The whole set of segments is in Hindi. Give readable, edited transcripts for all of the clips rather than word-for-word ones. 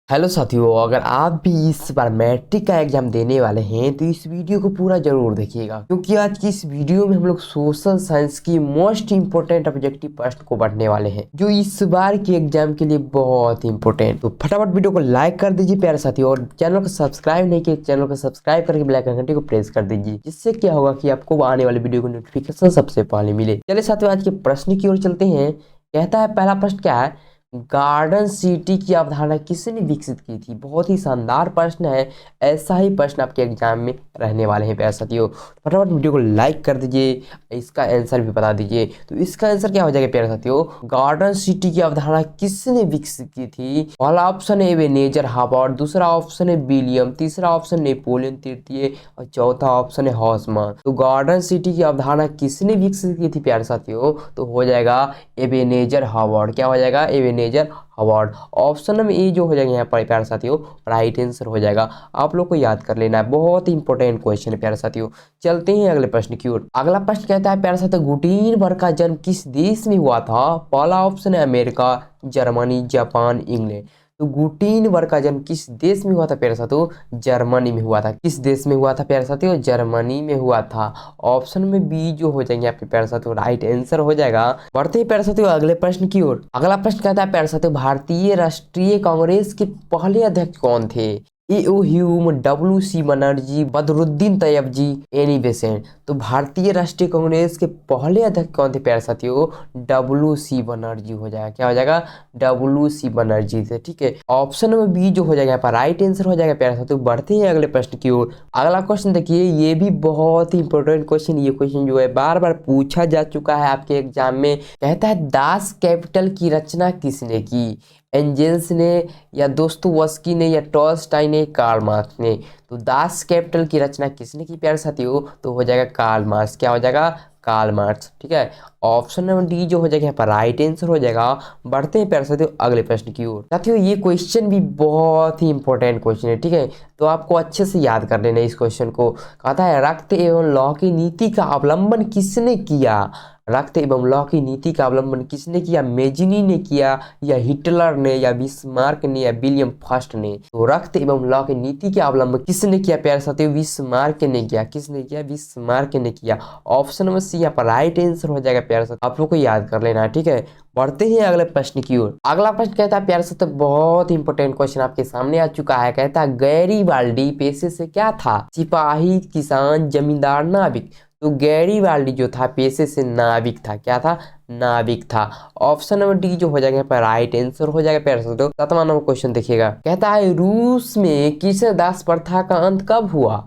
हेलो साथियों, अगर आप भी इस बार मैट्रिक का एग्जाम देने वाले हैं तो इस वीडियो को पूरा जरूर देखिएगा, क्योंकि आज की इस वीडियो में हम लोग सोशल साइंस की मोस्ट इंपोर्टेंट ऑब्जेक्टिव प्रश्न को पढ़ने वाले हैं जो इस बार के एग्जाम के लिए बहुत इंपॉर्टेंट। तो फटाफट वीडियो को लाइक कर दीजिए प्यारे साथियों, और चैनल को सब्सक्राइब नहीं किया चैनल को सब्सक्राइब करके बेल आइकन घंटी को प्रेस कर दीजिए, जिससे क्या होगा कि आपको आने वाले वीडियो को नोटिफिकेशन सबसे पहले मिले। चलिए साथियों, आज के प्रश्न की ओर चलते हैं। कहता है, पहला प्रश्न क्या है, गार्डन सिटी की अवधारणा किसने विकसित की थी। बहुत ही शानदार प्रश्न है, ऐसा ही प्रश्न आपके एग्जाम में रहने वाले हैं प्यारे साथियों। फटाफट वीडियो को लाइक कर दीजिए, इसका आंसर भी बता दीजिए। तो इसका आंसर क्या हो जाएगा प्यारे साथियों, गार्डन सिटी की अवधारणा किसने विकसित की थी। पहला ऑप्शन है एबेनेजर हावर्ड, दूसरा ऑप्शन है विलियम, तीसरा ऑप्शन नेपोलियन तृतीय और चौथा ऑप्शन है हॉसमान। तो गार्डन सिटी की अवधारणा किसने विकसित की थी प्यारे साथियों, तो हो जाएगा एबेनेजर हावर्ड। क्या हो जाएगा, Ebenezer Howard. Option number A जो हो जाएगा यहाँ पर प्यारे साथियों राइट आंसर हो जाएगा। आप लोग को याद कर लेना है, बहुत ही इंपॉर्टेंट क्वेश्चन है प्यारे साथियों। चलते हैं अगले प्रश्न की ओर। अगला प्रश्न कहता है, प्यारे साथियों गुटेनबर्ग का जन्म किस देश में हुआ था। पहला ऑप्शन है अमेरिका, जर्मनी, जापान, इंग्लैंड। तो गुटेनबर्ग का जन्म किस देश में हुआ था प्यारे साथियों, जर्मनी में हुआ था। किस देश में हुआ था प्यारे साथियों, जर्मनी में हुआ था। ऑप्शन में बी जो हो जाएंगे आपके प्यारे साथियों राइट आंसर हो जाएगा। बढ़ते हैं प्यारे साथियों अगले प्रश्न की ओर। अगला प्रश्न कहता है, प्यारे साथियों भारतीय राष्ट्रीय कांग्रेस के पहले अध्यक्ष कौन थे। A O. Hume, W C. Banerjee, Badruddin Tyabji, Annie Besant. तो भारतीय राष्ट्रीय कांग्रेस के पहले अध्यक्ष कौन थे प्यारे साथियों, डब्ल्यू.सी. बनर्जी हो जाएगा। क्या हो जाएगा, डब्ल्यू.सी. बनर्जी थे। ठीक है, ऑप्शन नंबर बी जो हो जाएगा यहाँ पर राइट आंसर हो जाएगा प्यारे साथियों। बढ़ते हैं अगले प्रश्न की ओर। अगला क्वेश्चन देखिए, ये भी बहुत ही इंपॉर्टेंट क्वेश्चन। ये क्वेश्चन जो है बार बार पूछा जा चुका है आपके एग्जाम में। कहता है, दास कैपिटल की रचना किसने की। एंजेल्स ने, या दोस्तोवस्की ने, या टॉल्स्टाई ने, कार्ल मार्क्स ने। तो दास कैपिटल की रचना किसने की प्यारे साथियों, तो हो जाएगा कार्ल मार्क्स। क्या हो जाएगा, कार्ल मार्क्स। ठीक है, ऑप्शन नंबर डी जो हो जाएगा यहाँ पर राइट आंसर हो जाएगा। बढ़ते हैं प्यारे साथियों अगले प्रश्न की ओर। साथियों ये क्वेश्चन भी बहुत ही इंपॉर्टेंट क्वेश्चन है, ठीक है, तो आपको अच्छे से याद कर लेना इस क्वेश्चन को। कहता है, रक्त एवं लौह की नीति का अवलंबन किसने किया। रक्त एवं लौह की नीति का अवलंबन किसने किया, मेजिनी ने किया, या हिटलर ने, या बिस्मार्क ने, या विलियम फर्स्ट ने। तो रक्त एवं लौह की नीति का अवलंबन किसने किया प्यारे साथियों, बिस्मार्क ने किया। किसने किया, बिस्मार्क ने किया। ऑप्शन नंबर सी यहाँ पर राइट आंसर हो जाएगा प्यारे साथियों, आप लोग को याद कर लेना है। ठीक है, बढ़ते हैं अगले प्रश्न की ओर। अगला प्रश्न कहता है, प्यारे साथियों बहुत इंपॉर्टेंट क्वेश्चन आपके सामने आ चुका है। कहता है, गैरीबाल्डी पेशे से क्या था, सिपाही, किसान, जमींदार, नाविक। तो गैरीबाल्डी जो था पेशे से नाविक था। क्या था, नाविक था। ऑप्शन नंबर डी जो हो जाएगा यहाँ पर राइट आंसर हो जाएगा प्यारे साथियों। 7वां नंबर क्वेश्चन देखिएगा। कहता है, रूस में कृषक दास प्रथा का अंत कब हुआ।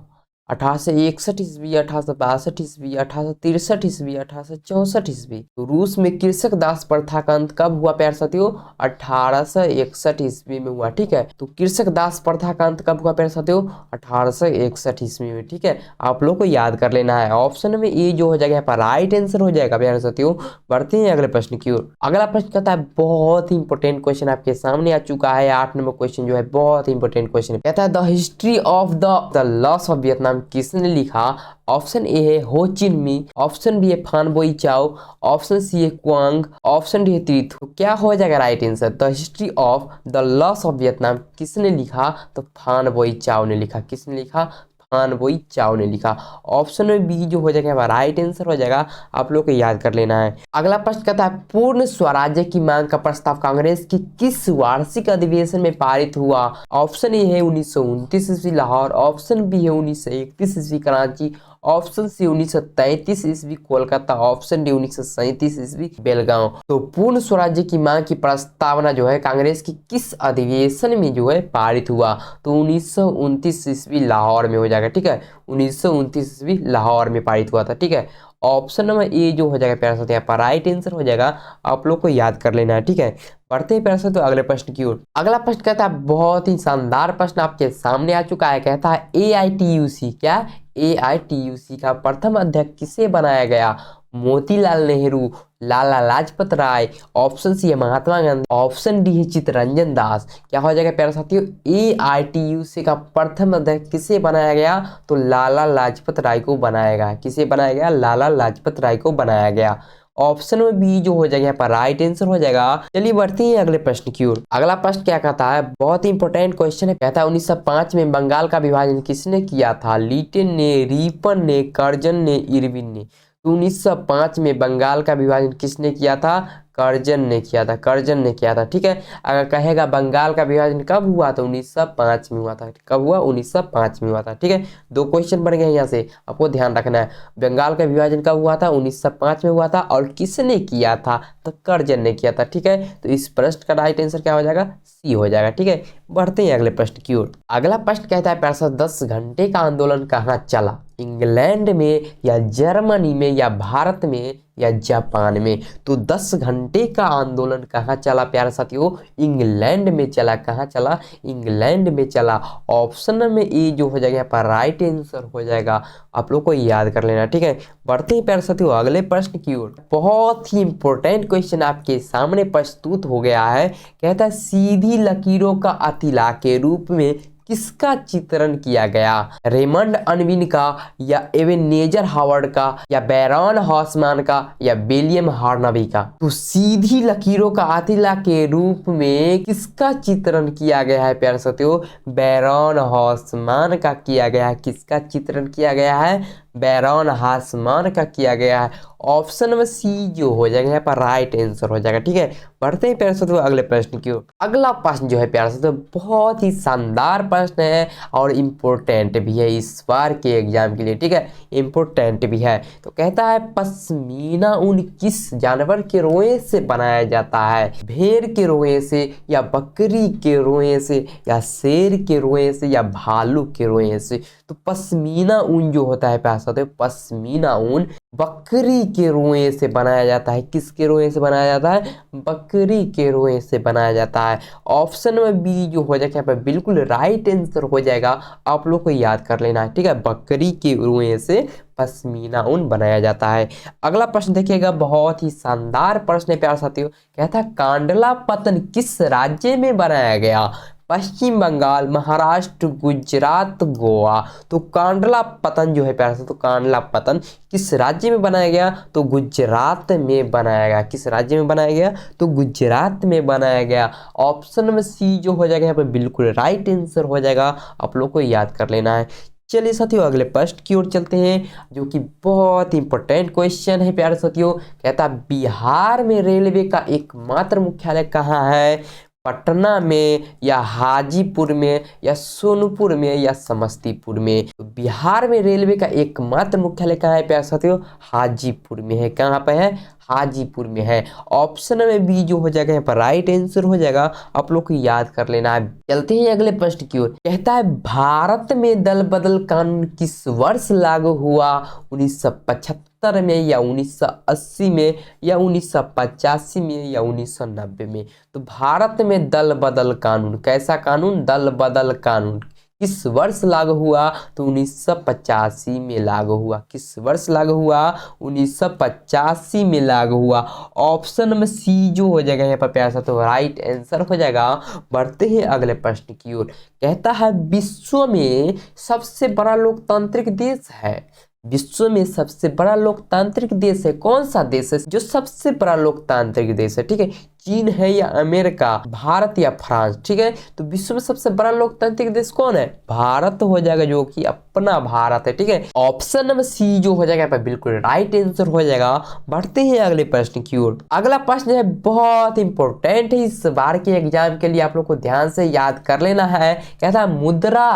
1861 ईस्वी, 1862 ईस्वी, 1863 ईस्वी, 1864 ईस्वी। तो रूस में कृषक दास प्रथा का अंत कब हुआ प्यारे साथियों, 1861 ईस्वी में हुआ। ठीक है, तो कृषक दास प्रथा का अंत कब हुआ प्यारे साथियों, 1861 ईस्वी में। ठीक है, आप लोग को याद कर लेना है। ऑप्शन में ए जो हो जाएगा यहाँ पर राइट आंसर हो जाएगा प्यारे साथियों। बढ़ते हैं अगले प्रश्न की ओर। अगला प्रश्न कहता है, बहुत ही इंपॉर्टेंट क्वेश्चन आपके सामने आ चुका है। 8 नंबर क्वेश्चन जो है बहुत इंपॉर्टेंट क्वेश्चन है। कहता है, the history of the loss of Vietnam किसने लिखा। ऑप्शन ए है हो चिन मी, ऑप्शन बी है फान बोई चाओ, ऑप्शन सी है क्वांग, ऑप्शन डी है तीर्थ। तो क्या हो जाएगा right answer, the history of the loss of Vietnam किसने लिखा, तो फान बोई चाओ ने लिखा। किसने लिखा, फान बोई चाओ ने लिखा। ऑप्शन में बी जो हो जाएगा राइट आंसर हो जाएगा, आप लोग को याद कर लेना है। अगला प्रश्न कहता है, पूर्ण स्वराज्य की मांग का प्रस्ताव कांग्रेस की किस वार्षिक अधिवेशन में पारित हुआ। ऑप्शन ए है 1929 ईस्वी लाहौर, ऑप्शन बी है 1931 ईस्वी कराची, ऑप्शन सी 1933 ईस्वी कोलकाता, ऑप्शन डी 1937 ईस्वी बेलगांव। तो पूर्ण स्वराज्य की मांग की प्रस्तावना जो है कांग्रेस की किस अधिवेशन में जो है पारित हुआ, तो 1929 ईस्वी लाहौर में हो जाएगा। ठीक है, 1929 ईस्वी लाहौर में पारित हुआ था। ठीक है, ऑप्शन नंबर ए जो हो जाएगा प्यारे साथियों यहाँ पर राइट आंसर हो जाएगा, आप लोग को याद कर लेना है। ठीक है, बढ़ते हैं प्यारे साथियों अगले प्रश्न की ओर। अगला प्रश्न कहता है, बहुत ही शानदार प्रश्न आपके सामने आ चुका है। कहता है, AITUC क्या, AITUC का प्रथम अध्यक्ष किसे बनाया गया। मोतीलाल नेहरू, लाला लाजपत राय, ऑप्शन सी है महात्मा गांधी, ऑप्शन डी है चित्तरंजन दास। क्या हो जाएगा प्यारे साथियों, AITUC का प्रथम अध्यक्ष किसे बनाया गया, तो लाला लाजपत राय को बनाया गया। किसे बनाया गया, लाला लाजपत राय को बनाया गया। ऑप्शन में बी जो हो जाएगा यहाँ पर राइट आंसर हो जाएगा। चलिए बढ़ते हैं अगले प्रश्न की ओर। अगला प्रश्न क्या कहता है, बहुत ही इंपॉर्टेंट क्वेश्चन है। कहता है 1905 में बंगाल का विभाजन किसने किया था? लिटिन ने, रिपन ने, कर्जन ने, इरविन ने। तो 1905 में बंगाल का विभाजन किसने किया था? कर्जन ने किया था, कर्जन ने किया था। ठीक है, अगर कहेगा बंगाल का विभाजन कब हुआ तो 1905 में हुआ था। कब हुआ? 1905 में हुआ था। ठीक है, दो क्वेश्चन बन गए यहाँ से, आपको ध्यान रखना है। बंगाल का विभाजन कब हुआ था? 1905 में हुआ था। और किसने किया था? तो कर्जन ने किया था। ठीक है, तो इस प्रश्न का राइट आंसर क्या हो जाएगा? सी हो जाएगा। ठीक है, बढ़ते हैं अगले प्रश्न की ओर। अगला प्रश्न कहता है पैसा 10 घंटे का आंदोलन कहाँ चला? इंग्लैंड में या जर्मनी में या भारत में या जापान में? तो 10 घंटे का आंदोलन कहाँ चला प्यारे साथियों? इंग्लैंड में चला। कहाँ चला? इंग्लैंड में चला। ऑप्शन में ए जो हो जाएगा यहाँ पर राइट आंसर हो जाएगा। आप लोग को याद कर लेना। ठीक है, बढ़ते हैं प्यारे साथियों अगले प्रश्न की ओर। बहुत ही इंपॉर्टेंट क्वेश्चन आपके सामने प्रस्तुत हो गया है। कहता है सीधी लकीरों का अतिला के रूप में किसका चित्रण किया गया? रेमंड अनविन का या एबेनेजर हावर्ड का या बैरन हॉसमान का या विलियम हार्नबी का? तो सीधी लकीरों का अतिला के रूप में किसका चित्रण किया गया है प्यारे साथियों? बैरन हॉसमान का किया गया है। किसका चित्रण किया गया है? बैरन हॉसमान का किया गया है। ऑप्शन में सी जो हो जाएगा यहाँ पर राइट आंसर हो जाएगा। ठीक है, बढ़ते हैं प्यारे साथियों अगले प्रश्न की ओर। अगला प्रश्न जो है प्यारे साथियों बहुत ही शानदार प्रश्न है और इम्पोर्टेंट भी है इस बार के एग्जाम के लिए। ठीक है, इम्पोर्टेंट भी है। तो कहता है पश्मीना ऊन किस जानवर के रोए से बनाया जाता है? भेड़ के रोए से या बकरी के रोए से या शेर के रोए से या भालू के रोए से? तो पश्मीना ऊन जो होता है प्यारे साथियों, पश्मीना ऊन बकरी के रोए से बनाया जाता है। किसके रोए से बनाया जाता है? बकरी के रोए से बनाया जाता है। ऑप्शन में बी जो हो जाएगा यहाँ पर बिल्कुल राइट आंसर हो जाएगा। आप लोग को याद कर लेना है। ठीक है, बकरी के रोए से पश्मीना ऊन बनाया जाता है। अगला प्रश्न देखिएगा, बहुत ही शानदार प्रश्न है प्यारे साथियों। कहता है कांडला पतन किस राज्य में बनाया गया? पश्चिम बंगाल, महाराष्ट्र, गुजरात, गोवा। तो कांडला पतन जो है प्यारे साथियों, तो कांडला पतन किस राज्य में बनाया गया? तो गुजरात में बनाया गया। किस राज्य में बनाया गया? तो गुजरात में बनाया गया। ऑप्शन में सी जो हो जाएगा यहाँ पर बिल्कुल राइट आंसर हो जाएगा। आप लोग को याद कर लेना है। चलिए साथियों अगले प्रश्न की ओर चलते हैं जो कि बहुत इंपॉर्टेंट क्वेश्चन है प्यारे साथियों। कहता बिहार में रेलवे का एकमात्र मुख्यालय कहाँ है? पटना में या हाजीपुर में या सोनपुर में या समस्तीपुर में? तो बिहार में रेलवे का एकमात्र मुख्यालय कहाँ है प्यारे साथियों? हाजीपुर में है। कहाँ पे है? हाजीपुर में है। ऑप्शन में बी जो हो जाएगा यहाँ पर राइट आंसर हो जाएगा। आप लोग को याद कर लेना है। चलते हैं अगले प्रश्न की ओर। कहता है भारत में दल बदल कानून किस वर्ष लागू हुआ? 1975 में या 1980 में या 1985 में या 1990 में? तो भारत में दल बदल कानून, कैसा कानून? दल बदल कानून किस वर्ष लागू हुआ? तो 1985 में लागू हुआ। किस वर्ष लागू हुआ? 1985 में लागू हुआ। ऑप्शन में सी जो हो जाएगा यहाँ पर प्यासा तो राइट आंसर हो जाएगा। बढ़ते हैं अगले प्रश्न की ओर। कहता है विश्व में सबसे बड़ा लोकतांत्रिक देश है? विश्व में सबसे बड़ा लोकतांत्रिक देश है कौन सा देश है जो सबसे बड़ा लोकतांत्रिक देश है? ठीक है, चीन है या अमेरिका, भारत या फ्रांस? ठीक है, तो विश्व में सबसे बड़ा लोकतांत्रिक देश कौन है? भारत हो जाएगा, जो कि अपना भारत है। ठीक है, ऑप्शन नंबर सी जो हो जाएगा यहाँ पर बिल्कुल राइट आंसर हो जाएगा। बढ़ते हैं अगले प्रश्न की ओर। अगला प्रश्न है बहुत इंपॉर्टेंट है इस बार के एग्जाम के लिए, आप लोग को ध्यान से याद कर लेना है। कहता है मुद्रा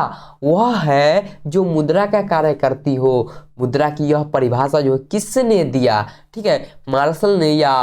वह है जो मुद्रा का कार्य करती हो। मुद्रा की यह परिभाषा जो किसने दिया? ठीक है, मार्शल ने या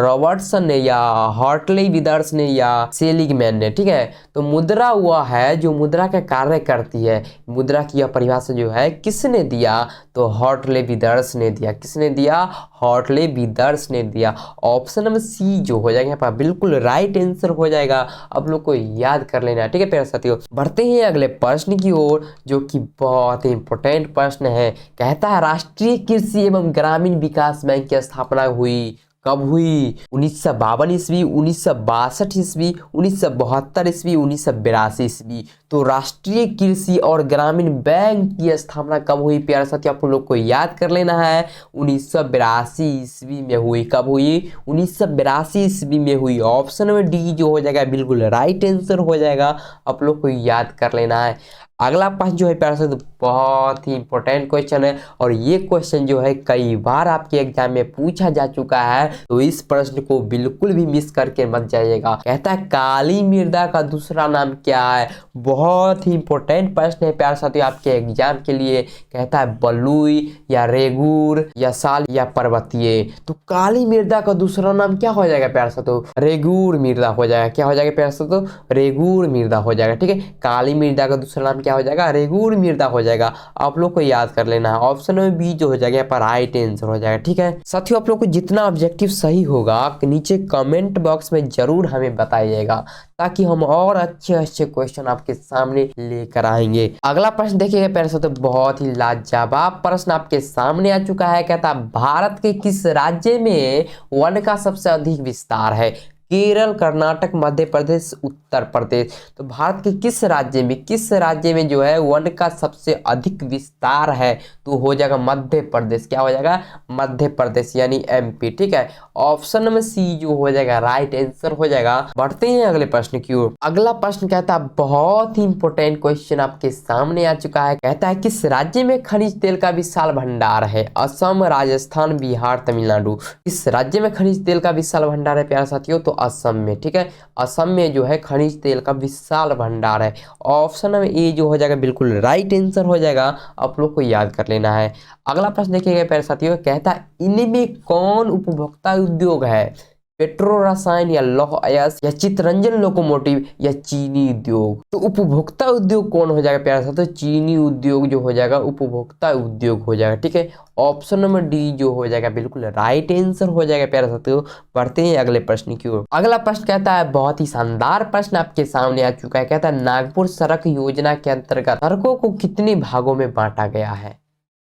रॉबर्टसन ने या हॉर्टली विदर्स ने या सेलिगमैन ने? ठीक है, तो मुद्रा वह है जो मुद्रा का कार्य करती है। मुद्रा की यह परिभाषा जो है किसने दिया? तो हॉर्टली विदर्स ने दिया। किसने दिया? हॉर्टली विदर्स ने दिया। ऑप्शन नंबर सी जो हो जाएगा यहाँ पर बिल्कुल राइट आंसर हो जाएगा। आप लोग को याद कर लेना है। ठीक है प्यारे साथियों, बढ़ते हैं अगले प्रश्न की ओर जो कि बहुत ही इंपॉर्टेंट प्रश्न है। कहता है राष्ट्रीय कृषि एवं ग्रामीण विकास बैंक की स्थापना हुई कब हुई? 1952 ईस्वी, 1962 ईस्वी, 1972 ईस्वी, 1982 ईस्वी। तो राष्ट्रीय कृषि और ग्रामीण बैंक की स्थापना कब हुई प्यारे साथियों? आप लोग को याद कर लेना है, 1982 ईस्वी में हुई। कब हुई? 1982 ईस्वी में हुई। ऑप्शन में डी जो हो जाएगा बिल्कुल राइट आंसर हो जाएगा, आप लोग को याद कर लेना है। अगला प्रश्न जो है प्यारे साथियों बहुत ही इंपॉर्टेंट क्वेश्चन है, और ये क्वेश्चन जो है कई बार आपके एग्जाम में पूछा जा चुका है, तो इस प्रश्न को बिल्कुल भी मिस करके मत जाइएगा। कहता है काली मृदा का दूसरा नाम क्या है? बहुत ही इंपॉर्टेंट प्रश्न है प्यारे साथियों आपके एग्जाम के लिए। कहता है बलुई या रेगूर या साल या पर्वतीय। तो काली मृदा का दूसरा नाम क्या हो जाएगा प्यारे साथियों? रेगूर मृदा हो जाएगा। क्या हो जाएगा प्यारे साथियों? रेगूर मृदा हो जाएगा। ठीक है, काली मृदा का दूसरा नाम क्या हो जाएगा? रेगूर मृदा हो जाएगा। आप लोग को याद कर लेना है। ऑप्शन में बी जो हो जाएगा यहाँ पर राइट आंसर हो जाएगा। ठीक है साथियों, आप लोग को जितना ऑब्जेक्टिव सही होगा नीचे कमेंट बॉक्स में जरूर हमें बताइएगा, ताकि हम और अच्छे अच्छे क्वेश्चन आपके सामने लेकर आएंगे। अगला प्रश्न देखिएगा प्यारे साथियों, बहुत ही लाजवाब प्रश्न आपके सामने आ चुका है। कहता है भारत के किस राज्य में वन का सबसे अधिक विस्तार है? केरल, कर्नाटक, मध्य प्रदेश, उत्तर प्रदेश। तो भारत के किस राज्य में जो है वन का सबसे अधिक विस्तार है? तो हो जाएगा मध्य प्रदेश। क्या हो जाएगा? मध्य प्रदेश यानी एमपी। ठीक है, ऑप्शन में सी जो हो जाएगा राइट आंसर हो जाएगा। बढ़ते हैं अगले प्रश्न की ओर। अगला प्रश्न कहता है बहुत ही इंपॉर्टेंट क्वेश्चन आपके सामने आ चुका है। कहता है किस राज्य में खनिज तेल का विशाल भंडार है? असम, राजस्थान, बिहार, तमिलनाडु। किस राज्य में खनिज तेल का विशाल भंडार है प्यारे साथियों? तो असम में। ठीक है, असम में जो है खनिज तेल का विशाल भंडार है। ऑप्शन में ए जो हो जाएगा बिल्कुल राइट आंसर हो जाएगा, आप लोग को याद कर लेना है। अगला प्रश्न देखिएगा प्यारे साथियों, कहता है इनमें कौन उपभोक्ता उद्योग है? पेट्रो रसायन या लौह अयस्क या चितरंजन लोकोमोटिव या चीनी उद्योग। तो उपभोक्ता उद्योग कौन हो जाएगा प्यारे साथियों? चीनी उद्योग जो हो जाएगा उपभोक्ता उद्योग हो जाएगा। ठीक है, ऑप्शन नंबर डी जो हो जाएगा बिल्कुल राइट आंसर हो जाएगा प्यारे साथियों। बढ़ते हैं अगले प्रश्न की ओर। अगला प्रश्न कहता है बहुत ही शानदार प्रश्न आपके सामने आ चुका है। कहता है नागपुर सड़क योजना के अंतर्गत सड़कों को कितने भागों में बांटा गया है?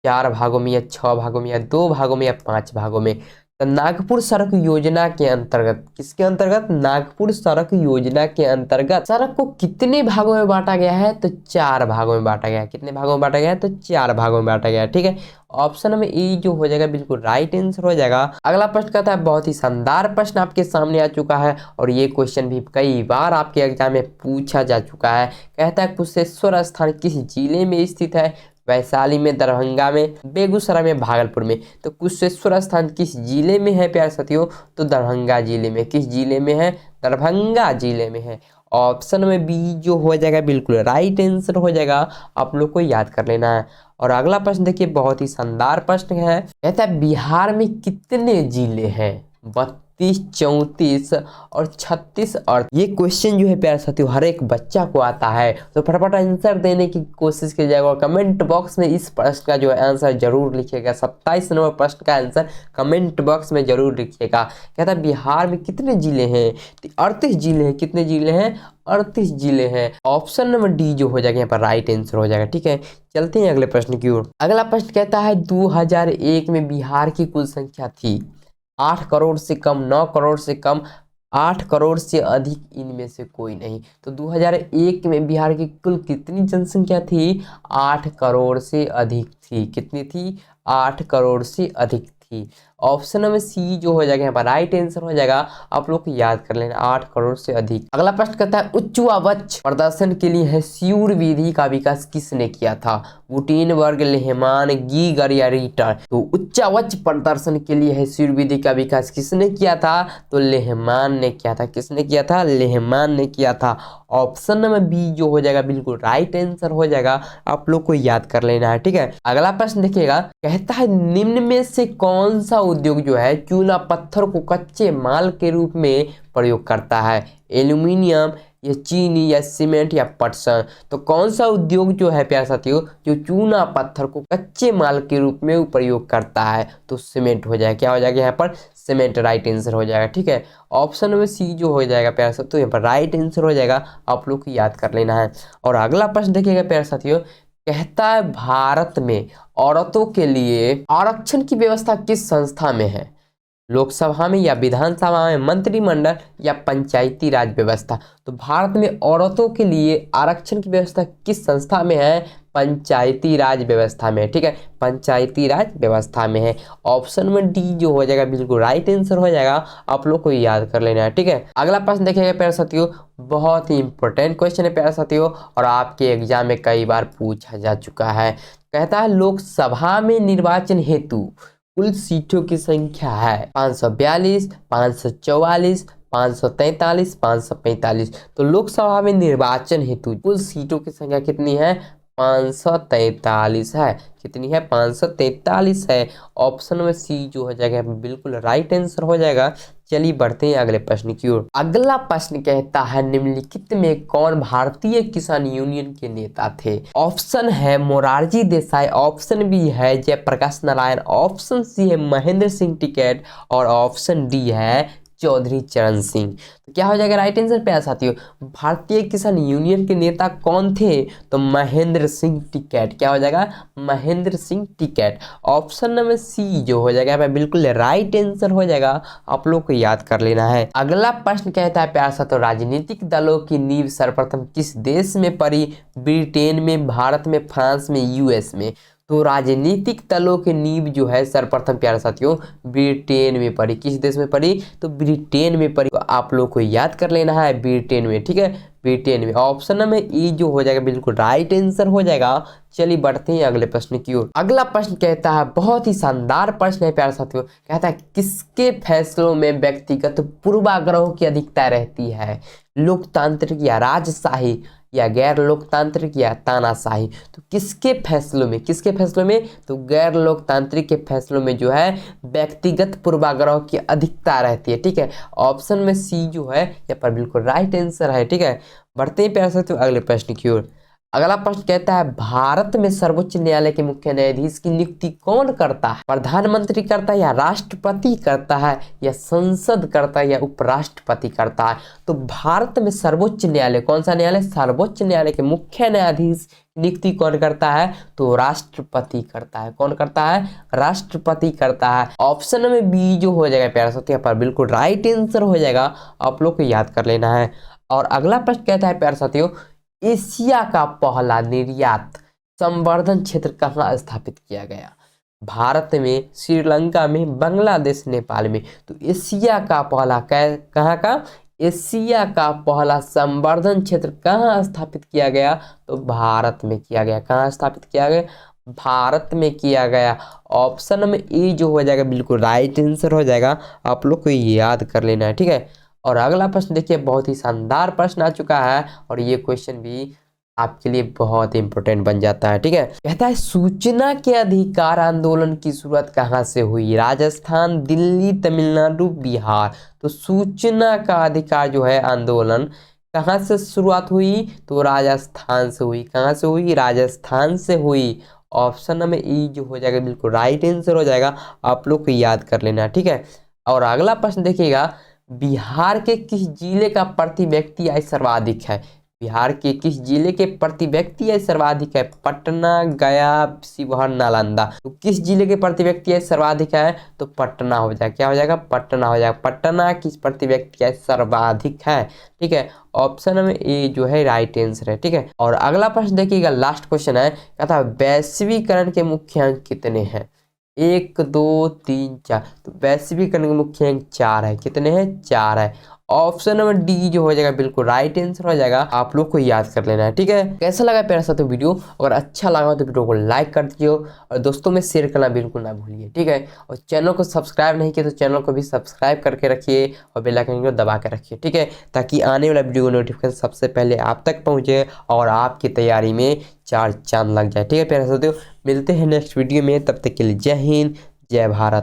4 भागों में या 6 भागों में या 2 भागों में या 5 भागों में? तो नागपुर सड़क योजना के अंतर्गत, किसके अंतर्गत? नागपुर सड़क योजना के अंतर्गत सड़क को कितने भागों में बांटा गया है? तो 4 भागों में बांटा गया है। कितने भागों में बांटा गया है? तो 4 भागों में बांटा गया है। ठीक है, ऑप्शन में ए जो हो जाएगा बिल्कुल राइट आंसर हो जाएगा। अगला प्रश्न कहता है बहुत ही शानदार प्रश्न आपके सामने आ चुका है, और ये क्वेश्चन भी कई बार आपके एग्जाम में पूछा जा चुका है। कहता है कुशेश्वर स्थान किस जिले में स्थित है? वैशाली में, दरभंगा में, बेगूसराय में, भागलपुर में। तो कुशेश्वर स्थान किस जिले में है प्यारे साथियों? तो दरभंगा जिले में। किस जिले में है? दरभंगा जिले में है। ऑप्शन में बी जो हो जाएगा बिल्कुल राइट आंसर हो जाएगा, आप लोग को याद कर लेना है। और अगला प्रश्न देखिए बहुत ही शानदार प्रश्न है। कहता है बिहार में कितने जिले हैं? 32, 34 और 36। और ये क्वेश्चन जो है प्यारे साथियों हर एक बच्चा को आता है, तो फटाफट आंसर देने की कोशिश कीजिएगा और कमेंट बॉक्स में इस प्रश्न का जो है आंसर जरूर लिखिएगा। 27 नंबर प्रश्न का आंसर कमेंट बॉक्स में जरूर लिखिएगा। कहता है बिहार में कितने जिले हैं? 38 जिले हैं। कितने जिले हैं? 38 जिले हैं। ऑप्शन नंबर डी जो हो जाएगा यहाँ पर राइट आंसर हो जाएगा। ठीक है, चलते हैं अगले प्रश्न की ओर। अगला प्रश्न कहता है 2001 में बिहार की कुल संख्या थी 8 करोड़ से कम, 9 करोड़ से कम, 8 करोड़ से अधिक, इनमें से कोई नहीं। तो 2001 में बिहार की कुल कितनी जनसंख्या थी? 8 करोड़ से अधिक थी। कितनी थी? 8 करोड़ से अधिक थी। ऑप्शन में सी जो हो जाएगा यहाँ पर राइट आंसर हो जाएगा, आप लोग को याद कर लेना 8 करोड़ से अधिक। अगला प्रश्न कहता है उच्च व वच्च प्रदर्शन के लिए हेस्यूर विधि का विकास किसने किया था? गुटेनबर्ग, लेहमान, गीगर या रीटर। तो उच्च वच्च प्रदर्शन के लिए हेस्यूर विधि का विकास किसने किया था? तो लेहमान ने किया था। किसने किया था? लेहमान ने किया था। ऑप्शन नंबर बी जो हो जाएगा बिल्कुल राइट आंसर हो जाएगा, आप लोग को याद कर लेना है। ठीक है, अगला प्रश्न देखिएगा। कहता है निम्न में से कौन सा उद्योग जो है चूना पत्थर को कच्चे माल के रूप में प्रयोग करता है? एल्यूमिनियम या चीनी या सीमेंट या पटसन। तो कौन सा उद्योग जो है प्यारे साथियों जो चूना पत्थर को कच्चे माल के रूप में प्रयोग करता है? तो सीमेंट हो जाएगा। क्या हो जाएगा यहाँ पर? सीमेंट राइट आंसर हो जाएगा। ठीक है, ऑप्शन में सी जो हो जाएगा प्यारे साथियों यहाँ पर राइट आंसर हो जाएगा, आप लोग को याद कर लेना है। और अगला प्रश्न देखिएगा प्यारे साथियों। कहता है भारत में औरतों के लिए आरक्षण की व्यवस्था किस संस्था में है? लोकसभा में या विधानसभा में, मंत्रिमंडल या पंचायती राज व्यवस्था। तो भारत में औरतों के लिए आरक्षण की व्यवस्था किस संस्था में है? पंचायती राज व्यवस्था में, ठीक है, पंचायती राज व्यवस्था में है। ऑप्शन में डी जो हो जाएगा बिल्कुल राइट आंसर हो जाएगा, आप लोग को याद कर लेना है, ठीक है। अगला प्रश्न देखिएगा प्यारे साथियों, बहुत ही इंपॉर्टेंट क्वेश्चन है प्यारे साथियों, और आपके एग्जाम में कई बार पूछा जा चुका है। कहता है लोकसभा में निर्वाचन हेतु कुल सीटों की संख्या है 542, 544, 543, 545। तो लोकसभा में निर्वाचन हेतु कुल सीटों की संख्या कितनी है? 543 है। कितनी है? 543 है। ऑप्शन में सी जो हो जाएगा बिल्कुल राइट आंसर हो जाएगा। चलिए बढ़ते हैं अगले प्रश्न की ओर। अगला प्रश्न कहता है निम्नलिखित में कौन भारतीय किसान यूनियन के नेता थे? ऑप्शन है मोरारजी देसाई, ऑप्शन बी है जयप्रकाश नारायण, ऑप्शन सी है महेंद्र सिंह टिकैत और ऑप्शन डी है चौधरी चरण सिंह। तो क्या हो जाएगा राइट आंसर प्यारे साथियों? भारतीय किसान यूनियन के नेता कौन थे? तो महेंद्र सिंह टिकैत। क्या हो जाएगा? Mahendra Singh Tikait. Option number C जो हो जाएगा बिल्कुल राइट आंसर हो जाएगा, आप लोग को याद कर लेना है। अगला प्रश्न कहता है प्यारे साथियों राजनीतिक दलों की नींव सर्वप्रथम किस देश में पड़ी? ब्रिटेन में, भारत में, फ्रांस में, यूएस में। तो राजनीतिक दलों की नींव जो है सर्वप्रथम प्यारे साथियों ब्रिटेन में पड़ी। किस देश में पड़ी? तो ब्रिटेन में पड़ी। तो आप लोग को याद कर लेना है ब्रिटेन में, ठीक है, ब्रिटेन में। ऑप्शन नंबर ई जो हो जाएगा बिल्कुल राइट आंसर हो जाएगा। चलिए बढ़ते हैं अगले प्रश्न की ओर। अगला प्रश्न कहता है बहुत ही शानदार प्रश्न है प्यारे साथियों, कहता है किसके फैसलों में व्यक्तिगत पूर्वाग्रहों की अधिकता रहती है? लोकतांत्रिक या राजशाही या गैर लोकतांत्रिक या तानाशाही। तो किसके फैसलों में? किसके फैसलों में? तो गैर लोकतांत्रिक के फैसलों में जो है व्यक्तिगत पूर्वाग्रह की अधिकता रहती है, ठीक है। ऑप्शन में सी जो है यहाँ पर बिल्कुल राइट आंसर है, ठीक है। बढ़ते हैं प्यारे साथियों अगले प्रश्न की ओर। अगला प्रश्न कहता है भारत में सर्वोच्च न्यायालय के मुख्य न्यायाधीश की नियुक्ति कौन करता है? प्रधानमंत्री करता है या राष्ट्रपति करता है या संसद करता है या उपराष्ट्रपति करता है? तो भारत में सर्वोच्च न्यायालय, कौन सा न्यायालय? सर्वोच्च न्यायालय के मुख्य न्यायाधीश नियुक्ति कौन करता है? तो राष्ट्रपति करता है। कौन करता है? राष्ट्रपति करता है। ऑप्शन में बी जो हो जाएगा प्यारे साथियों यहाँ पर बिल्कुल राइट आंसर हो जाएगा, आप लोग को याद कर लेना है। और अगला प्रश्न कहता है प्यारे साथियों एशिया का पहला निर्यात संवर्धन क्षेत्र कहाँ स्थापित किया गया? भारत में, श्रीलंका में, बांग्लादेश, नेपाल में। तो एशिया का पहला कहाँ का? एशिया का पहला संवर्धन क्षेत्र कहाँ स्थापित किया गया? तो भारत में किया गया। कहाँ स्थापित किया गया? भारत में किया गया। ऑप्शन में ए जो हो जाएगा बिल्कुल राइट आंसर हो जाएगा, आप लोग को याद कर लेना है, ठीक है। और अगला प्रश्न देखिए बहुत ही शानदार प्रश्न आ चुका है और ये क्वेश्चन भी आपके लिए बहुत इंपॉर्टेंट बन जाता है, ठीक है। कहता है सूचना के अधिकार आंदोलन की शुरुआत कहाँ से हुई? राजस्थान, दिल्ली, तमिलनाडु, बिहार। तो सूचना का अधिकार जो है आंदोलन कहाँ से शुरुआत हुई? तो राजस्थान से हुई। कहाँ से हुई? राजस्थान से हुई। ऑप्शन नंबर ई जो हो जाएगा बिल्कुल राइट आंसर हो जाएगा, आप लोग को याद कर लेना, ठीक है। और अगला प्रश्न देखिएगा बिहार के किस जिले का प्रति व्यक्ति आय सर्वाधिक है? बिहार के किस जिले के प्रति व्यक्ति आय सर्वाधिक है? पटना, गया, शिवहर, नालंदा। तो किस जिले के प्रति व्यक्ति आय सर्वाधिक है? तो पटना हो जाएगा। क्या हो जाएगा? पटना हो जाएगा। पटना किस प्रति व्यक्ति आय सर्वाधिक है, ठीक है। ऑप्शन में ए जो है राइट आंसर है, ठीक है। और अगला प्रश्न देखिएगा लास्ट क्वेश्चन है, कहता है वैश्वीकरण के मुख्य अंक कितने हैं? 1, 2, 3, 4। तो वैश्वीकरण के मुख्य अंक 4 है। कितने हैं? 4 है। ऑप्शन नंबर डी जो हो जाएगा बिल्कुल राइट आंसर हो जाएगा, आप लोग को याद कर लेना है, ठीक है। कैसा लगा प्यारा साथियों वीडियो? अगर अच्छा लगा तो वीडियो को लाइक कर दीजिए और दोस्तों में शेयर करना बिल्कुल ना भूलिए, ठीक है। और चैनल को सब्सक्राइब नहीं किया तो चैनल को भी सब्सक्राइब करके रखिए और बेल आइकन को दबा के रखिए, ठीक है, ताकि आने वाला वीडियो का नोटिफिकेशन सबसे पहले आप तक पहुँचे और आपकी तैयारी में 4 चांद लग जाए, ठीक है प्यारे साथियों। मिलते हैं नेक्स्ट वीडियो में, तब तक के लिए जय हिंद, जय भारत।